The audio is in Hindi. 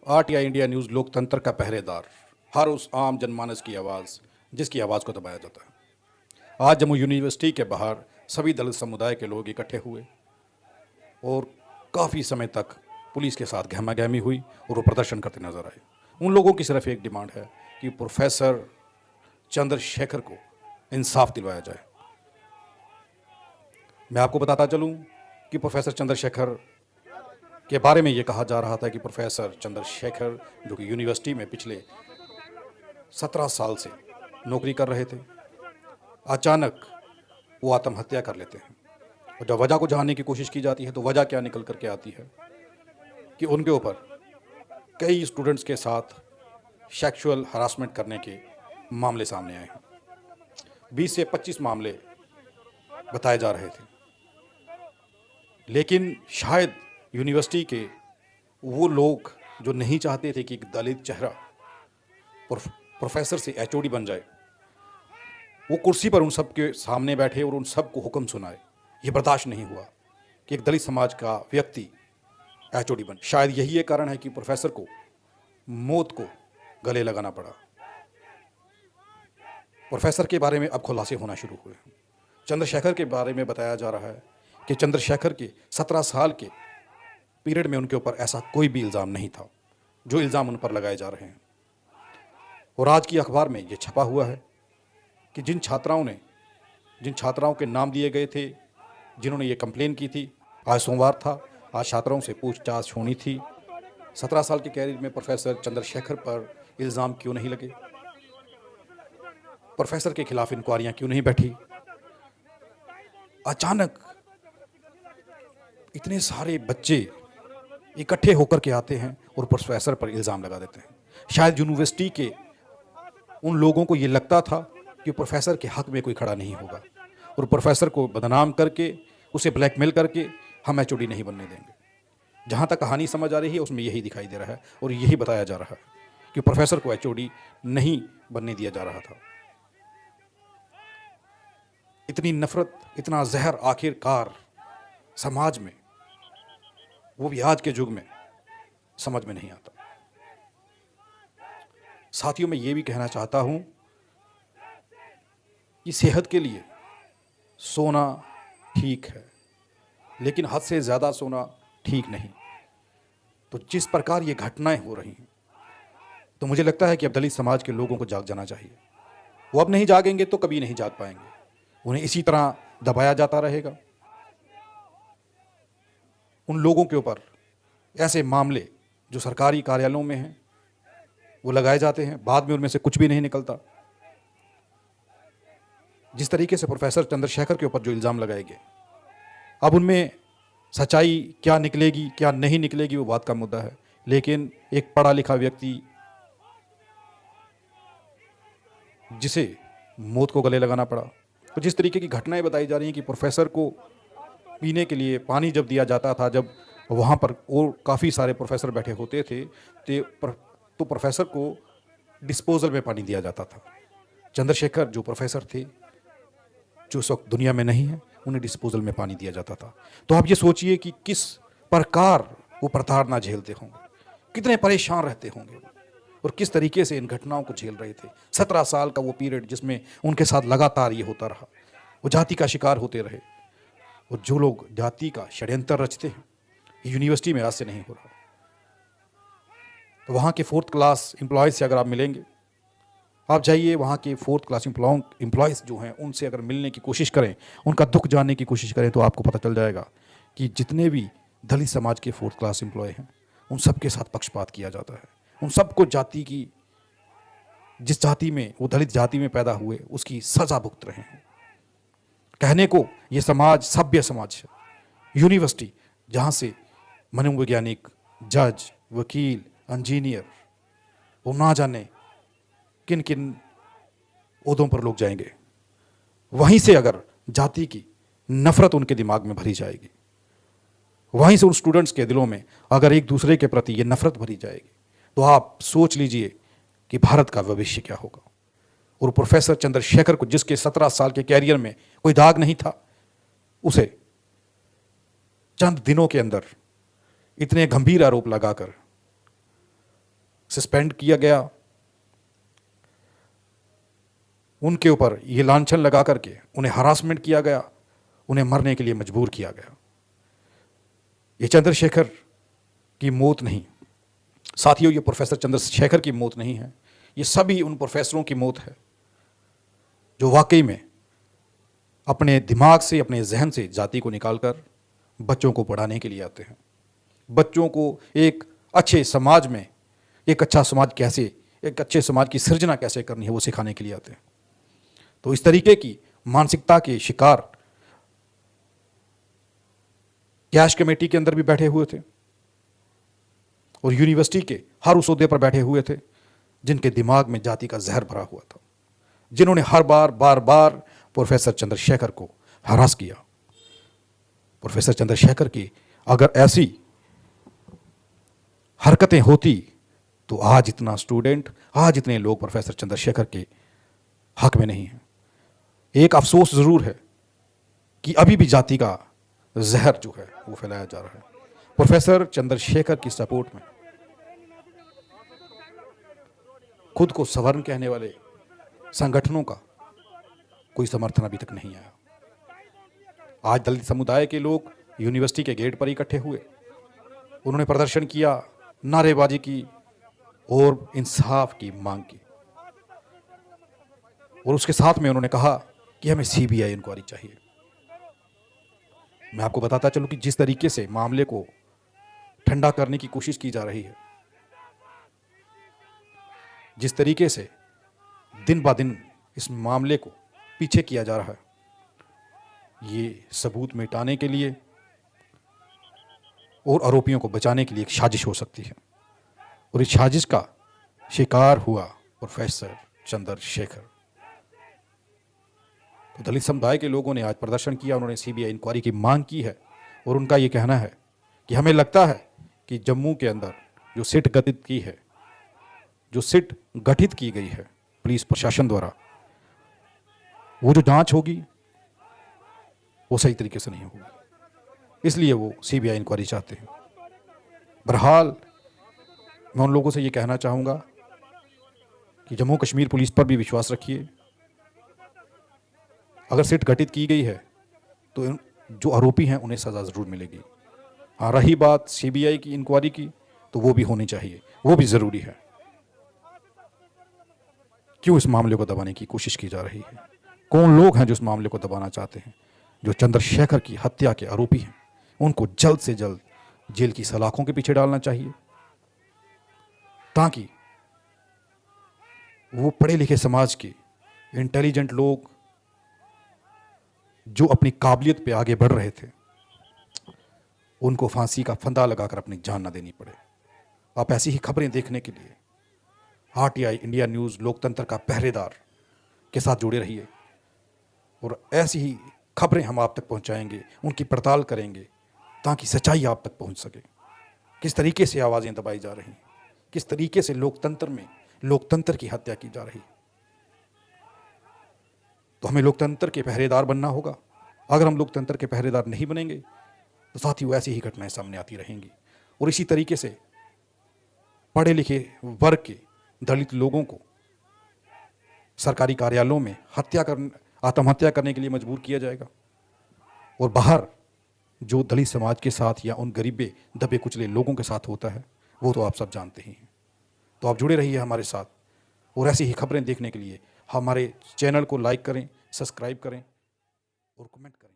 आरटीआई इंडिया न्यूज़ लोकतंत्र का पहरेदार, हर उस आम जनमानस की आवाज़ जिसकी आवाज़ को दबाया जाता है। आज जम्मू यूनिवर्सिटी के बाहर सभी दलित समुदाय के लोग इकट्ठे हुए और काफ़ी समय तक पुलिस के साथ गहमागहमी हुई और वो प्रदर्शन करते नजर आए। उन लोगों की सिर्फ एक डिमांड है कि प्रोफेसर चंद्रशेखर को इंसाफ दिलवाया जाए। मैं आपको बताता चलूं कि प्रोफेसर चंद्रशेखर के बारे में ये कहा जा रहा था कि प्रोफेसर चंद्रशेखर जो कि यूनिवर्सिटी में पिछले 17 साल से नौकरी कर रहे थे, अचानक वो आत्महत्या कर लेते हैं। और जब वजह को जानने की कोशिश की जाती है तो वजह क्या निकल करके आती है कि उनके ऊपर कई स्टूडेंट्स के साथ सेक्सुअल हरासमेंट करने के मामले सामने आए हैं। 20 से 25 मामले बताए जा रहे थे, लेकिन शायद यूनिवर्सिटी के वो लोग जो नहीं चाहते थे कि एक दलित चेहरा प्रोफेसर से एचओडी बन जाए, वो कुर्सी पर उन सब के सामने बैठे और उन सब को हुक्म सुनाए। ये बर्दाश्त नहीं हुआ कि एक दलित समाज का व्यक्ति एचओडी बने। शायद यही एक कारण है कि प्रोफेसर को मौत को गले लगाना पड़ा। प्रोफेसर के बारे में अब खुलासे होना शुरू हुए। चंद्रशेखर के बारे में बताया जा रहा है कि चंद्रशेखर के 17 साल के पीरियड में उनके ऊपर ऐसा कोई भी इल्ज़ाम नहीं था जो इल्ज़ाम उन पर लगाए जा रहे हैं। और आज की अखबार में ये छपा हुआ है कि जिन छात्राओं के नाम दिए गए थे, जिन्होंने ये कंप्लेन की थी, आज सोमवार था, आज छात्राओं से पूछताछ होनी थी। 17 साल के कैरियर में प्रोफेसर चंद्रशेखर पर इल्ज़ाम क्यों नहीं लगे? प्रोफेसर के खिलाफ इंक्वायरियां क्यों नहीं बैठी? अचानक इतने सारे बच्चे इकट्ठे होकर के आते हैं और प्रोफेसर पर इल्ज़ाम लगा देते हैं। शायद यूनिवर्सिटी के उन लोगों को ये लगता था कि प्रोफेसर के हक में कोई खड़ा नहीं होगा और प्रोफेसर को बदनाम करके, उसे ब्लैकमेल करके हम एचओडी नहीं बनने देंगे। जहाँ तक कहानी समझ आ रही है उसमें यही दिखाई दे रहा है और यही बताया जा रहा है कि प्रोफेसर को एचओडी नहीं बनने दिया जा रहा था। इतनी नफरत, इतना जहर आखिरकार समाज में, वो भी आज के युग में, समझ में नहीं आता। साथियों, मैं ये भी कहना चाहता हूं कि सेहत के लिए सोना ठीक है, लेकिन हद से ज़्यादा सोना ठीक नहीं। तो जिस प्रकार ये घटनाएं हो रही हैं, तो मुझे लगता है कि अब दलित समाज के लोगों को जाग जाना चाहिए। वो अब नहीं जागेंगे तो कभी नहीं जाग पाएंगे। उन्हें इसी तरह दबाया जाता रहेगा। उन लोगों के ऊपर ऐसे मामले जो सरकारी कार्यालयों में हैं वो लगाए जाते हैं, बाद में उनमें से कुछ भी नहीं निकलता। जिस तरीके से प्रोफेसर चंद्रशेखर के ऊपर जो इल्ज़ाम लगाए गए, अब उनमें सच्चाई क्या निकलेगी क्या नहीं निकलेगी वो बात का मुद्दा है, लेकिन एक पढ़ा लिखा व्यक्ति जिसे मौत को गले लगाना पड़ा। तो जिस तरीके की घटनाएं बताई जा रही हैं कि प्रोफेसर को पीने के लिए पानी जब दिया जाता था, जब वहाँ पर और काफ़ी सारे प्रोफेसर बैठे होते थे तो प्रोफेसर को डिस्पोजल में पानी दिया जाता था। चंद्रशेखर जो प्रोफेसर थे, जो इस वक्त दुनिया में नहीं है, उन्हें डिस्पोजल में पानी दिया जाता था। तो आप ये सोचिए कि किस प्रकार वो प्रताड़ना झेलते होंगे, कितने परेशान रहते होंगे और किस तरीके से इन घटनाओं को झेल रहे थे। 17 साल का वो पीरियड जिसमें उनके साथ लगातार ये होता रहा, वो जाति का शिकार होते रहे। और जो लोग जाति का षड्यंत्र रचते हैं, यूनिवर्सिटी में आज से नहीं हो रहा। तो वहाँ के 4th क्लास एम्प्लॉयज़ से अगर आप मिलेंगे, आप जाइए वहाँ के 4th क्लास एम्प्लॉयज़ जो हैं उनसे अगर मिलने की कोशिश करें, उनका दुख जानने की कोशिश करें, तो आपको पता चल जाएगा कि जितने भी दलित समाज के 4th क्लास एम्प्लॉय हैं उन सब के साथ पक्षपात किया जाता है। उन सबको जाति की, जिस जाति में वो दलित जाति में पैदा हुए, उसकी सज़ा भुगत रहे हैं। कहने को ये समाज सभ्य समाज है। यूनिवर्सिटी जहाँ से मनोवैज्ञानिक, जज, वकील, इंजीनियर, वो ना जाने किन किन ओहदों पर लोग जाएंगे, वहीं से अगर जाति की नफरत उनके दिमाग में भरी जाएगी, वहीं से उन स्टूडेंट्स के दिलों में अगर एक दूसरे के प्रति ये नफरत भरी जाएगी, तो आप सोच लीजिए कि भारत का भविष्य क्या होगा। और प्रोफेसर चंद्रशेखर को, जिसके 17 साल के कैरियर में कोई दाग नहीं था, उसे चंद दिनों के अंदर इतने गंभीर आरोप लगाकर सस्पेंड किया गया, उनके ऊपर ये लांछन लगा करके उन्हें हरासमेंट किया गया, उन्हें मरने के लिए मजबूर किया गया। ये चंद्रशेखर की मौत नहीं, साथियों, ये प्रोफेसर चंद्रशेखर की मौत नहीं है, ये सभी उन प्रोफेसरों की मौत है जो वाकई में अपने दिमाग से, अपने जहन से जाति को निकालकर बच्चों को पढ़ाने के लिए आते हैं। बच्चों को एक अच्छे समाज में, एक अच्छा समाज कैसे, एक अच्छे समाज की सृजना कैसे करनी है, वो सिखाने के लिए आते हैं। तो इस तरीके की मानसिकता के शिकार कैश कमेटी के अंदर भी बैठे हुए थे और यूनिवर्सिटी के हर उस ओहदे पर बैठे हुए थे जिनके दिमाग में जाति का जहर भरा हुआ था, जिन्होंने हर बार बार बार प्रोफेसर चंद्रशेखर को हरास किया। प्रोफेसर चंद्रशेखर की अगर ऐसी हरकतें होती तो आज इतना स्टूडेंट, आज इतने लोग प्रोफेसर चंद्रशेखर के हक में नहीं हैं। एक अफसोस जरूर है कि अभी भी जाति का जहर जो है वो फैलाया जा रहा है। प्रोफेसर चंद्रशेखर की सपोर्ट में खुद को सवर्ण कहने वाले संगठनों का कोई समर्थन अभी तक नहीं आया। आज दलित समुदाय के लोग यूनिवर्सिटी के गेट पर इकट्ठे हुए, उन्होंने प्रदर्शन किया, नारेबाजी की और इंसाफ की मांग की, और उसके साथ में उन्होंने कहा कि हमें सीबीआई इंक्वायरी चाहिए। मैं आपको बताता चलूं कि जिस तरीके से मामले को ठंडा करने की कोशिश की जा रही है, जिस तरीके से दिन ब दिन इस मामले को पीछे किया जा रहा है, ये सबूत मिटाने के लिए और आरोपियों को बचाने के लिए एक साजिश हो सकती है, और इस साजिश का शिकार हुआ प्रोफेसर चंद्रशेखर। तो दलित समुदाय के लोगों ने आज प्रदर्शन किया, उन्होंने सीबीआई इंक्वायरी की मांग की है, और उनका ये कहना है कि हमें लगता है कि जम्मू के अंदर जो सिट गठित की है, जो सिट गठित की गई है पुलिस प्रशासन द्वारा, वो जो जांच होगी वो सही तरीके से नहीं होगी, इसलिए वो सीबीआई इंक्वायरी चाहते हैं। बहरहाल मैं उन लोगों से ये कहना चाहूँगा कि जम्मू कश्मीर पुलिस पर भी विश्वास रखिए। अगर सिट गठित की गई है तो जो आरोपी हैं उन्हें सज़ा ज़रूर मिलेगी। हाँ, रही बात सीबीआई की इंक्वायरी की, तो वो भी होनी चाहिए, वो भी ज़रूरी है। क्यों इस मामले को दबाने की कोशिश की जा रही है? कौन लोग हैं जो इस मामले को दबाना चाहते हैं? जो चंद्रशेखर की हत्या के आरोपी हैं, उनको जल्द से जल्द जेल की सलाखों के पीछे डालना चाहिए, ताकि वो पढ़े लिखे समाज के इंटेलिजेंट लोग जो अपनी काबिलियत पे आगे बढ़ रहे थे, उनको फांसी का फंदा लगाकर अपनी जान ना देनी पड़े। आप ऐसी ही खबरें देखने के लिए आरटीआई इंडिया न्यूज़ लोकतंत्र का पहरेदार के साथ जुड़े रहिए, और ऐसी ही खबरें हम आप तक पहुंचाएंगे, उनकी पड़ताल करेंगे, ताकि सच्चाई आप तक पहुंच सके। किस तरीके से आवाज़ें दबाई जा रही हैं, किस तरीके से लोकतंत्र में लोकतंत्र की हत्या की जा रही है। तो हमें लोकतंत्र के पहरेदार बनना होगा। अगर हम लोकतंत्र के पहरेदार नहीं बनेंगे तो साथियों ऐसी ही घटनाएं सामने आती रहेंगी, और इसी तरीके से पढ़े लिखे वर्ग के दलित लोगों को सरकारी कार्यालयों में आत्महत्या करने के लिए मजबूर किया जाएगा, और बाहर जो दलित समाज के साथ या उन गरीबे दबे कुचले लोगों के साथ होता है वो तो आप सब जानते ही हैं। तो आप जुड़े रहिए हमारे साथ, और ऐसी ही खबरें देखने के लिए हमारे चैनल को लाइक करें, सब्सक्राइब करें और कमेंट करें।